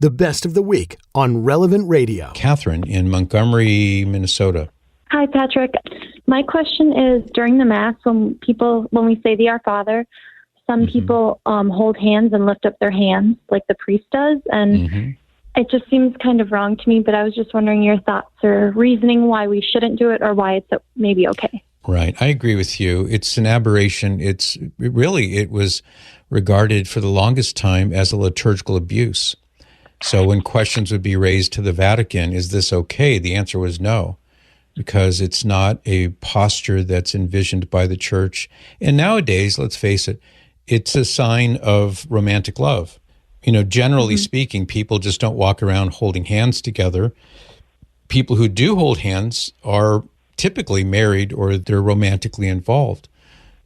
the best of the week on Relevant Radio. Catherine in Montgomery, Minnesota. Hi, Patrick. My question is, during the Mass, when we say the Our Father, some people hold hands and lift up their hands like the priest does, and it just seems kind of wrong to me, but I was just wondering your thoughts or reasoning why we shouldn't do it or why it's maybe okay. Right. I agree with you. It's an aberration. It was regarded for the longest time as a liturgical abuse. So when questions would be raised to the Vatican, is this okay? The answer was no, because it's not a posture that's envisioned by the church. And nowadays, let's face it, it's a sign of romantic love. Generally speaking, people just don't walk around holding hands together. People who do hold hands are typically married or they're romantically involved.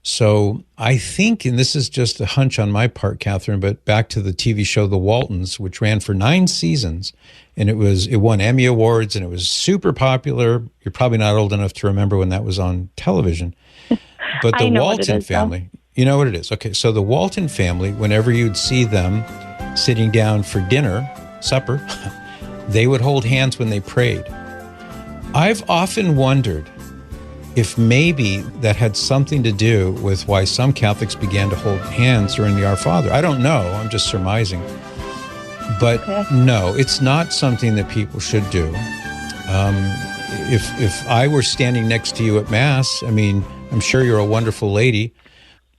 So I think, and this is just a hunch on my part, Catherine, but back to the TV show The Waltons, which ran for 9 seasons, and it won Emmy Awards, and it was super popular. You're probably not old enough to remember when that was on television. But the Walton family, you know what it is. Okay, so the Walton family, whenever you'd see them sitting down for supper, they would hold hands when they prayed. I've often wondered if maybe that had something to do with why some Catholics began to hold hands during the Our Father. I don't know. I'm just surmising. But no, it's not something that people should do. If I were standing next to you at Mass, I'm sure you're a wonderful lady,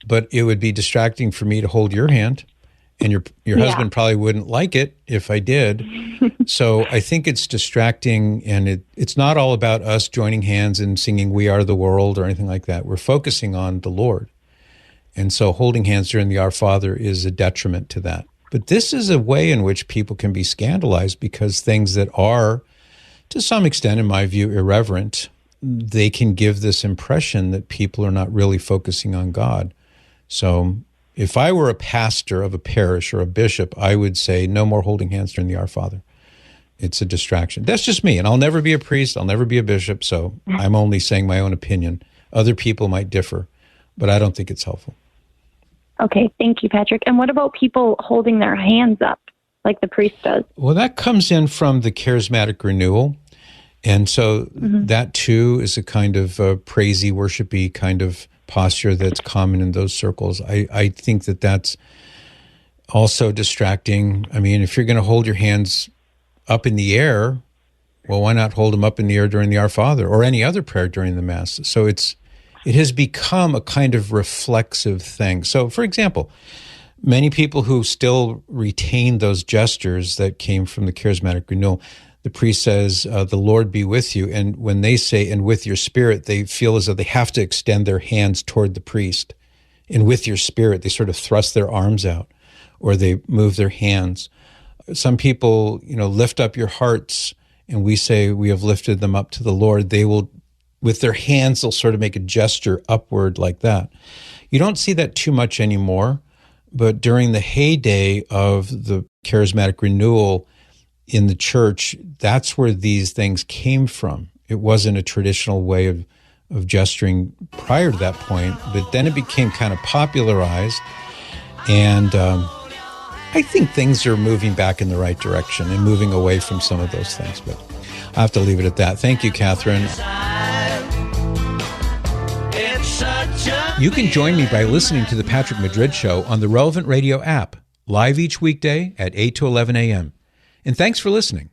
but it would be distracting for me to hold your hand. And your husband probably wouldn't like it if I did. So I think it's distracting, and it's not all about us joining hands and singing We Are the World or anything like that. We're focusing on the Lord. And so holding hands during the Our Father is a detriment to that. But this is a way in which people can be scandalized because things that are, to some extent, in my view, irreverent, they can give this impression that people are not really focusing on God. So if I were a pastor of a parish or a bishop, I would say no more holding hands during the Our Father. It's a distraction. That's just me, and I'll never be a priest. I'll never be a bishop, so I'm only saying my own opinion. Other people might differ, but I don't think it's helpful. Okay, thank you, Patrick. And what about people holding their hands up like the priest does? Well, that comes in from the charismatic renewal, and so that too is a kind of praisey, worshipy kind of posture that's common in those circles. I think that that's also distracting. If you're going to hold your hands up in the air, well, why not hold them up in the air during the Our Father or any other prayer during the Mass? So it has become a kind of reflexive thing. So, for example, many people who still retain those gestures that came from the charismatic renewal, the priest says, the Lord be with you. And when they say, and with your spirit, they feel as though they have to extend their hands toward the priest. And with your spirit, they sort of thrust their arms out or they move their hands. Some people, lift up your hearts, and we say we have lifted them up to the Lord. They will, with their hands, they'll sort of make a gesture upward like that. You don't see that too much anymore, but during the heyday of the charismatic renewal, in the church, that's where these things came from. It wasn't a traditional way of gesturing prior to that point, but then it became kind of popularized. And I think things are moving back in the right direction and moving away from some of those things. But I have to leave it at that. Thank you, Catherine. You can join me by listening to The Patrick Madrid Show on the Relevant Radio app, live each weekday at 8 to 11 a.m. And thanks for listening.